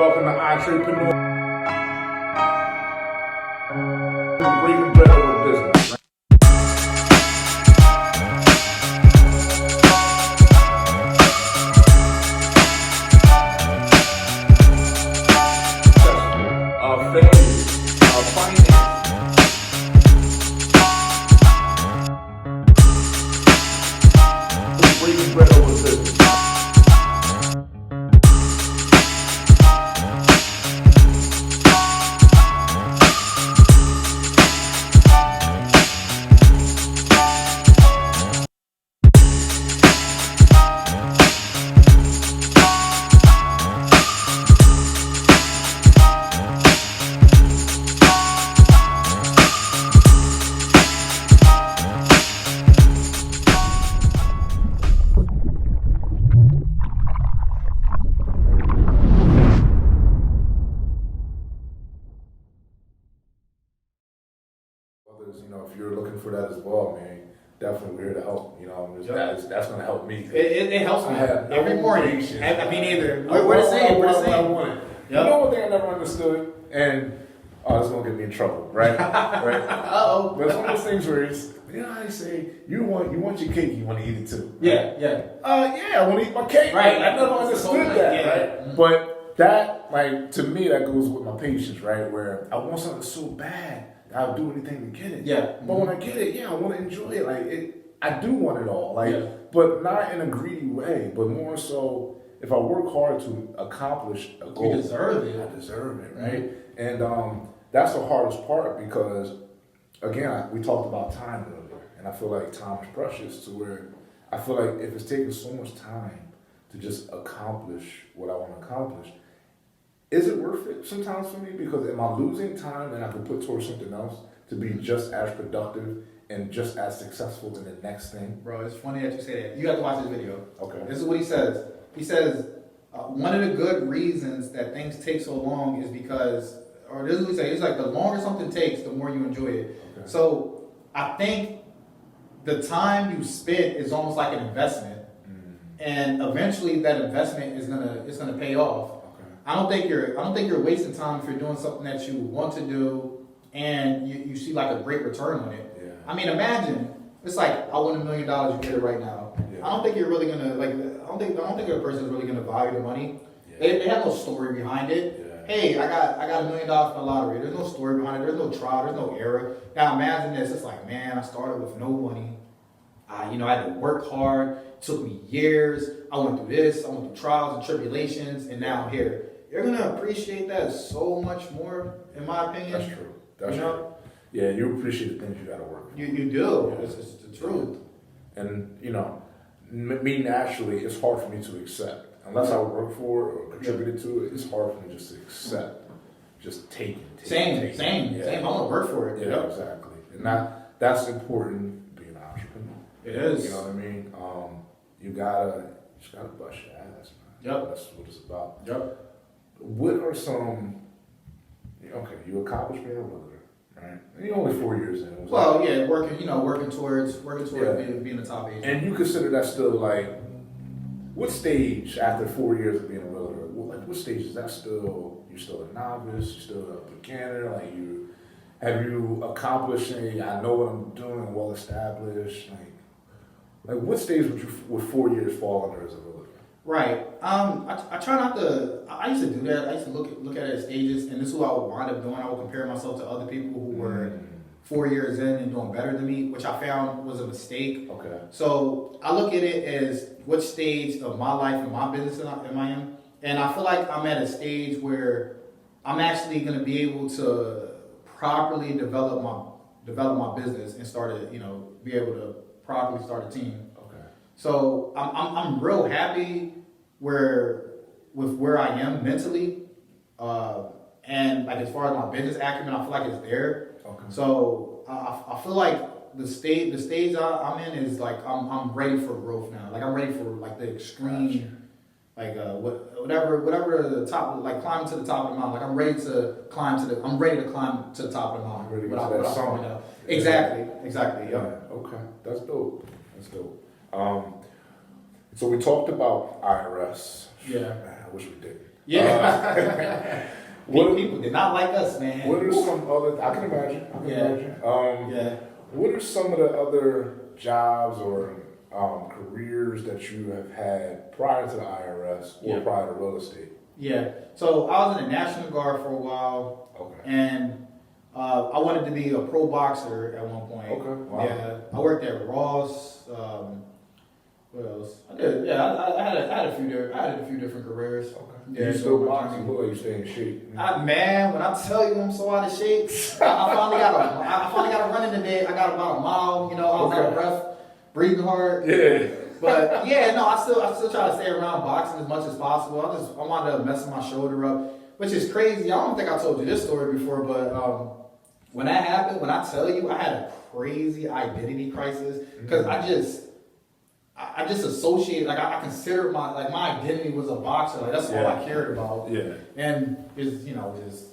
Welcome to Entre-Preneur. Breaking bread over business. Failure, finance. Breaking bread over business. If you're looking for that as well, man, definitely we're here to help. That's going to help me. It helps me every morning. I mean, either. What to say? I want it. You know one thing I never understood, and this is going to get me in trouble, right? Right. Uh-oh. But it's one of those things where it's, how you say you want your cake, you want to eat it too. Right? Yeah. I want to eat my cake. Right. I never understood that. Right. Mm-hmm. But that, to me, that goes with my patience, right? Where I want something so bad. I'll do anything to get it. Yeah. But when I get it, I want to enjoy it. I do want it all. But not in a greedy way, but more so if I work hard to accomplish a goal. You deserve it. I deserve it, right? Mm-hmm. And that's the hardest part because, again, we talked about time earlier, and I feel like time is precious to where I feel like if it's taking so much time to just accomplish what I want to accomplish, is it worth it sometimes for me? Because am I losing time that I could put towards something else to be just as productive and just as successful in the next thing? Bro, it's funny that you say that. You have to watch this video. Okay. This is what he says. He says, one of the good reasons that things take so long is because, or this is what he says, it's like the longer something takes, the more you enjoy it. Okay. So I think the time you spend is almost like an investment. Mm-hmm. And eventually that investment is gonna pay off. I don't think you're wasting time if you're doing something that you want to do and you see like a great return on it. Yeah. I mean, imagine it's like I won $1 million, you get it right now. Yeah. I don't think you're really gonna I don't think a person is really gonna value the money. Yeah. They have no story behind it. Yeah. Hey, I got $1 million from the lottery. There's no story behind it. There's no trial. There's no error. Now imagine this. It's like, man, I started with no money. I had to work hard. It took me years. I went through this. I went through trials and tribulations, and now I'm here. You're gonna appreciate that so much more, in my opinion. That's true. That's true. Yeah, you appreciate the things you gotta work for. You do. Yeah. It's the truth. And me naturally, it's hard for me to accept. Unless I work for it or contributed to it, it's hard for me just to accept. Just taking. Same. I want to work for it. Yeah, exactly. And that's important being an entrepreneur. It is. You know what I mean? You just gotta bust your ass, man. Yep. That's what it's about. Yep. What are some? Okay, you accomplished being a realtor, right? And you're only 4 years in. Working towards being a top agent. And you consider that still what stage after 4 years of being a realtor? What stage is that still? You're still a novice. You're still a beginner. Have you accomplished? I know what I'm doing. I'm well established. What stage would 4 years fall under as a realtor? Right. I try not to. I used to do that. I used to look at it as stages, and this is what I would wind up doing. I would compare myself to other people who were 4 years in and doing better than me, which I found was a mistake. Okay. So I look at it as what stage of my life and my business am I in, and I feel like I'm at a stage where I'm actually going to be able to properly develop my business and be able to properly start a team. So I'm real happy with where I am mentally, and as far as my business acumen, I feel like it's there. Okay. So I feel like the stage I'm in is I'm ready for growth now. I'm ready for the extreme, whatever the top, climbing to the top of the mountain. I'm ready to climb to the top of the mountain. Ready to get to that summit. Exactly. Yeah. Okay, that's dope. So we talked about IRS. Yeah. Man, I wish we did. Yeah. What, People did not like us, man. what are some other? I can imagine. Yeah. What are some of the other jobs or careers that you have had prior to the IRS or prior to real estate? Yeah. So I was in the National Guard for a while. Okay. And I wanted to be a pro boxer at one point. Okay. Wow. Yeah. I worked at Ross. What else? I did. Yeah. I had a few different careers. Okay. Yeah, You still boxing? Look like you stay in shape. Man, when I tell you I'm so out of shape, I finally got a run in today. I got about a mile. You know, I was out of breath, breathing hard. Yeah. But yeah, no, I still try to stay around boxing as much as possible. I wound up messing my shoulder up, which is crazy. I don't think I told you this story before, but when that happened, when I tell you, I had a crazy identity crisis because I just associated, like I considered my identity was a boxer. Like that's all I cared about. Yeah. And just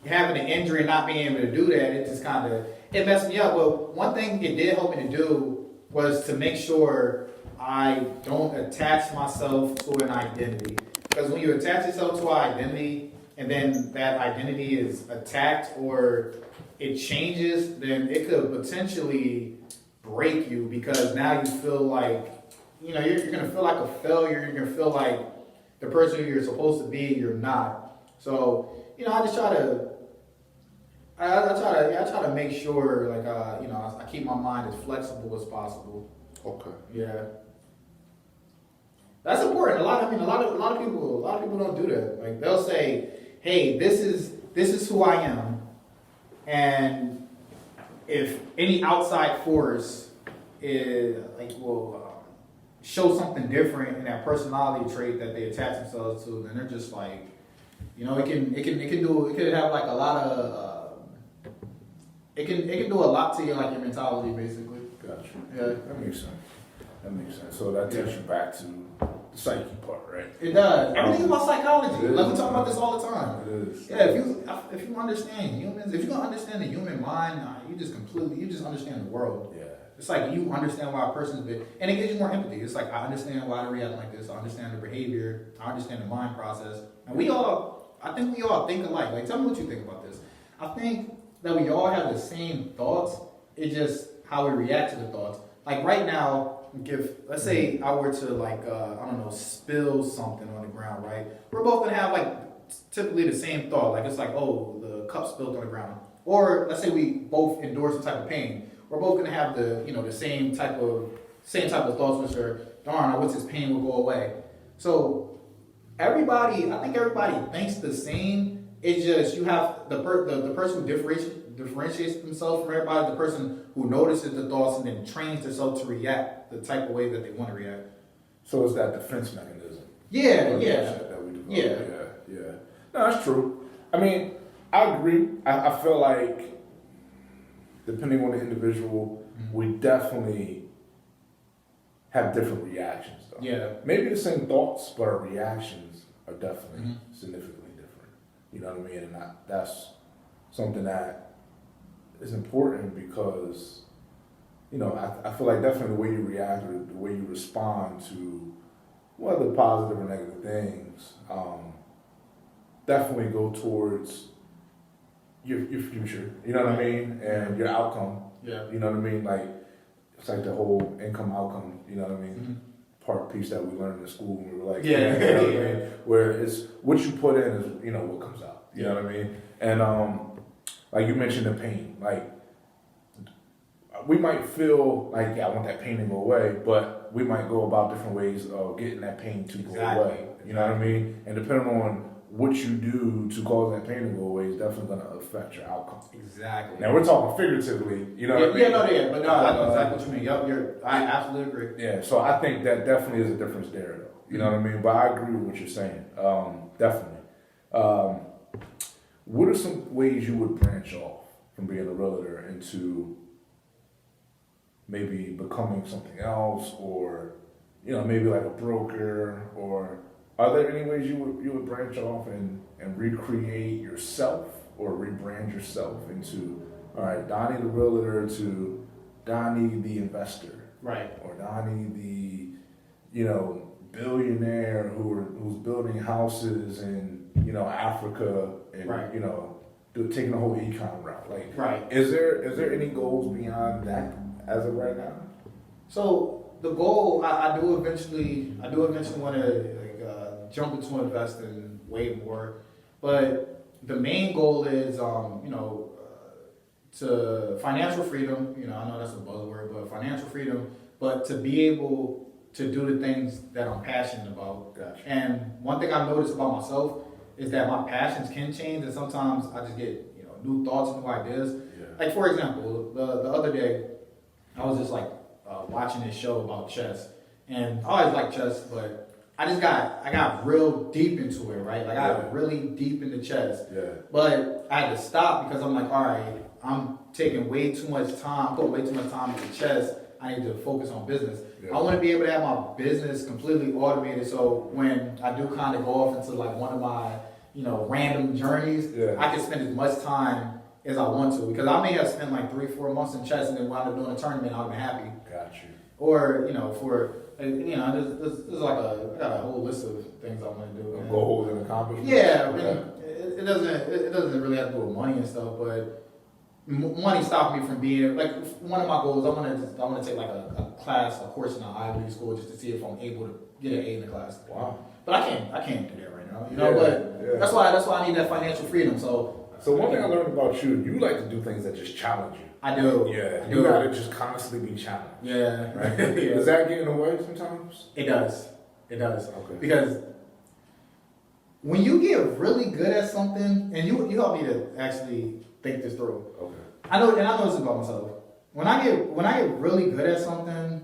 having an injury and not being able to do that, it just kind of it messed me up. But one thing it did help me to do was to make sure I don't attach myself to an identity. Because when you attach yourself to an identity and then that identity is attacked or it changes, then it could potentially break you because now you feel like, you're going to feel like a failure. You're going to feel like the person who you're supposed to be, you're not. So, I just try to, I try to make sure, like, I keep my mind as flexible as possible. Okay. Yeah. That's important. A lot of people don't do that. Like they'll say, "Hey, this is who I am," and if any outside force will show something different in that personality trait that they attach themselves to, then they're just like, it can have like a lot of it can do a lot to your mentality basically. Gotcha. Yeah. That makes sense. So that takes you back to the psyche part, right? It does. Everything about psychology. We talk about this all the time. It is. Yeah, if you understand humans, if you don't understand the human mind, you just understand the world. Yeah. It's like you understand why a person's been, and it gives you more empathy. It's like I understand why they react like this. I understand their behavior. I understand the mind process. And I think we all think alike. Like, tell me what you think about this. I think that we all have the same thoughts. It's just how we react to the thoughts. Like right now, let's say I were to spill something on the ground, right? We're both gonna have typically the same thought. Like it's like, oh, the cup spilled on the ground. Or let's say we both endure some type of pain. We're both gonna have the same type of thoughts, which are, darn, once this pain will go away. So I think everybody thinks the same. It's just you have the person who differentiates themselves from everybody, the person who notices the thoughts and then trains themselves to react the type of way that they want to react. So it's that defense mechanism. Yeah. That we develop. Yeah. No, that's true. I mean, I agree. I feel like depending on the individual, we definitely have different reactions though. Yeah. Maybe the same thoughts, but our reactions are definitely significantly different. You know what I mean? And that's something that is important because, I feel like definitely the way you react or the way you respond to whether positive or negative things definitely go towards your future, you know what I mean? And your outcome. Yeah. You know what I mean? Like, it's like the whole income outcome, you know what I mean? Part piece that we learned in school when we were like, you know what I mean? Where it's what you put in is, what comes out. You know what I mean? And like you mentioned the pain, like we might feel like, I want that pain to go away, but we might go about different ways of getting that pain to go away. You know what I mean? And depending on what you do to cause that pain to go away is definitely going to affect your outcome. Exactly. Now we're talking figuratively, what I mean? But no, I know exactly what you mean. Yup, I absolutely agree. Yeah, so I think that definitely is a difference there, though. You know what I mean? But I agree with what you're saying. Definitely. What are some ways you would branch off from being a realtor into maybe becoming something else, or maybe like a broker, or are there any ways you would branch off and recreate yourself or rebrand yourself into, all right, Donni the realtor to Donni the investor, right? Or Donni the billionaire who's building houses in, you know, Africa and, Right. you know, taking the whole econ route. Like, Right. is there any goals beyond that as of right now? So the goal, I do eventually want to jump into investing way more, but the main goal is, to financial freedom. You know, I know that's a buzzword, but financial freedom, but to be able to do the things that I'm passionate about. Gotcha. And one thing I've noticed about myself is that my passions can change, and sometimes I just get, you know, new thoughts and new ideas. Yeah. Like, for example, the other day, I was just like watching this show about chess, and I always liked chess, but I got real deep into it, right? Like, I got really deep into chess. Yeah. But I had to stop because I'm like, all right, I'm taking way too much time, putting way too much time into chess. I need to focus on business. Yeah. I want to be able to have my business completely automated, so when I do kind of go off into like one of my, you know, random journeys, I can spend as much time as I want to, because I may have spent like 3-4 months in chess and then wound up doing a tournament, I'd be happy. Got you. Or, you know, there's like I got a whole list of things I want to do. Goals and accomplishments. Yeah, I mean, it doesn't really have to do with money and stuff, but money stopped me from being like one of my goals. I want to take like a course in an Ivy League school just to see if I'm able to get an A in the class. Wow. But I can't do that right now. You know, but that's why I need that financial freedom. So one thing I learned about you, you like to do things that just challenge you. I do. Yeah, you gotta just constantly be challenged. Yeah. Right? Yeah. Does that get in the way sometimes? It does. Okay. Because when you get really good at something, and you help me to actually think this through. Okay. I know this about myself. When I get really good at something,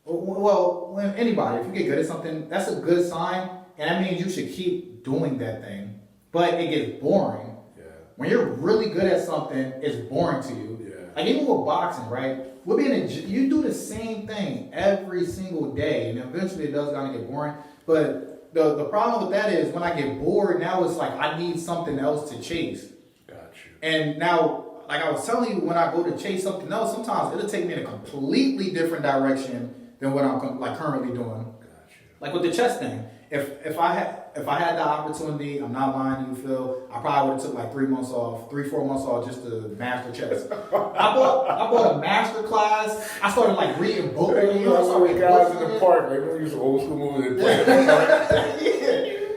when anybody, if you get good at something, that's a good sign, and that means you should keep doing that thing. But it gets boring. Yeah. When you're really good at something, it's boring to you. Yeah. Like even with boxing, right? You do the same thing every single day, and eventually it does kind of get boring. But the problem with that is when I get bored, now it's like I need something else to chase. Got you. And now, like I was telling you, when I go to chase something else, sometimes it'll take me in a completely different direction than what I'm like currently doing. Got you. Like with the chess thing, if I had the opportunity, I'm not lying to you, Phil, I probably would have took like 3-4 months off just to master chess. I bought a master class. I started like reading books. Hey, you know, some of the guys in the park, like we used to old school movies and play in the park.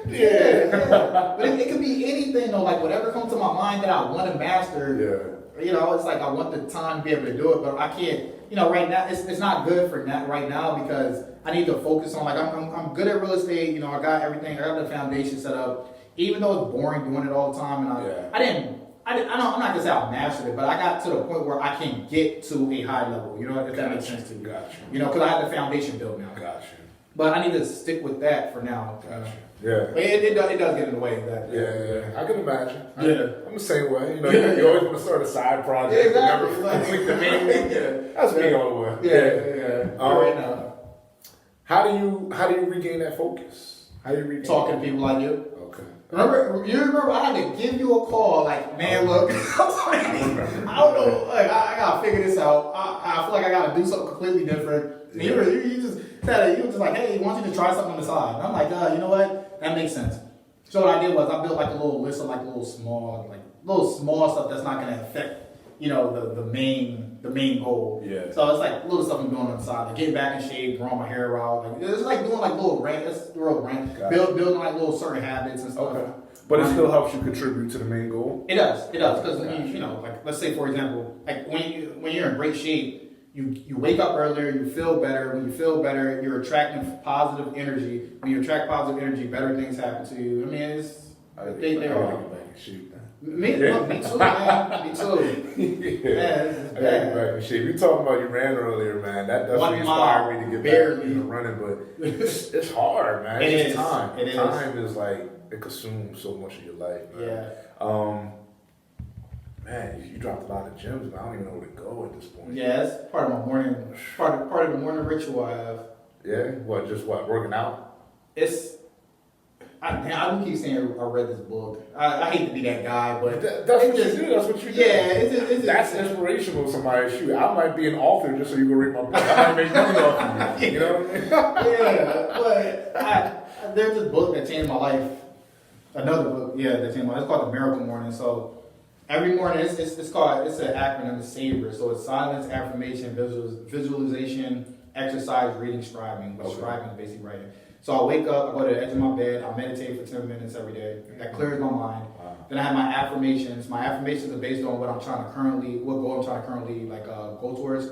Yeah. But it could be anything though, like whatever comes to my mind that I want to master. Yeah. You know, it's like I want the time to be able to do it, but I can't. You know, right now it's not good for that right now because I need to focus on like I'm good at real estate. You know, I got everything. I got the foundation set up. Even though it's boring doing it all the time, and I'm not gonna say I mastered it, but I got to the point where I can get to a high level. You know, if that makes sense to you. Gotcha. You know, because I have the foundation built now. Gotcha. But I need to stick with that for now. Gotcha. Yeah. But it does get in the way of that. Yeah. I can imagine. Yeah. I'm the same way. You know, you always want to start a side project. Exactly. Never complete the main one. That's me all the way. Yeah. Right now. How do you regain that focus? How do you regain Talking to people like you. Okay. Remember I had to give you a call, like, man, look, I don't know, like, I gotta figure this out. I feel like I gotta do something completely different. And you were just like, hey, I want you to try something on the side. And I'm like, you know what? That makes sense. So what I did was I built like a little list of like little small stuff that's not gonna affect, you know, the main goal. Yeah. So it's like little stuff I'm doing on the side, like getting back in shape, growing my hair out. Like it's like doing like little rant. It's the real rant. Gotcha. Building like little certain habits and stuff. Okay. But it still helps you contribute to the main goal. It does, because you know, like let's say for example, like when you're in great shape, you wake up earlier, you feel better. When you feel better, you're attracting positive energy. When you attract positive energy, better things happen to you. I mean, they are. Me too, man. Me too. Yeah. I gotta get back in shape. You talking about you ran earlier, man. That definitely inspired me to get back into running, but it's hard, man. It's time. Time is like it consumes so much of your life, man. Yeah. Man, you dropped a lot of gems, man. I don't even know where to go at this point. Yeah, that's part of my morning, part of the morning ritual I have. Yeah? What, working out? I do keep saying I read this book. I hate to be that guy, but that's what you do. That's what you do. Yeah, it's that's inspirational. Somebody shoot. I might be an author just so you can read my book. I might make money off of you. You know what I mean? Yeah, but there's this book that changed my life. Another book, yeah, that changed my life. It's called The Miracle Morning. So every morning, it's an acronym, it's SAVOR. So it's silence, affirmation, visualization, exercise, reading, scribing. But scribing is basically writing. So I wake up, I go to the edge of my bed, I meditate for 10 minutes every day. That clears my mind. Wow. Then I have my affirmations. My affirmations are based on what goal I'm trying to currently go towards.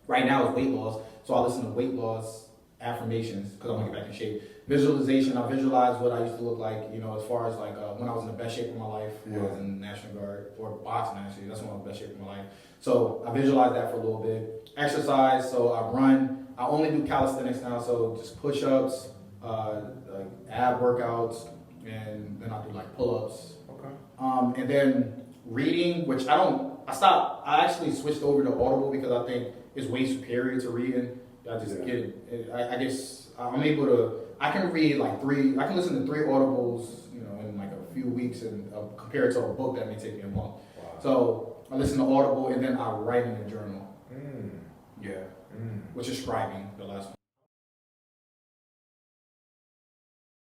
Right now is weight loss. So I listen to weight loss affirmations because I want to get back in shape. Visualization, I visualize what I used to look like, as far as when I was in the best shape of my life, when I was in the National Guard, or boxing actually, that's when I was in the best shape of my life. So I visualize that for a little bit. Exercise, so I run. I only do calisthenics now, so just push-ups, ab workouts, and then I do pull-ups. Okay. And then reading, which I actually switched over to Audible because I think it's way superior to reading. I just get it. I guess I'm able to. I can read I can listen to 3 Audibles, in a few weeks, and compared to a book that may take me a month. Wow. So I listen to Audible and then I write in a journal. Mm. Yeah, Mm. which is scribing, the last one.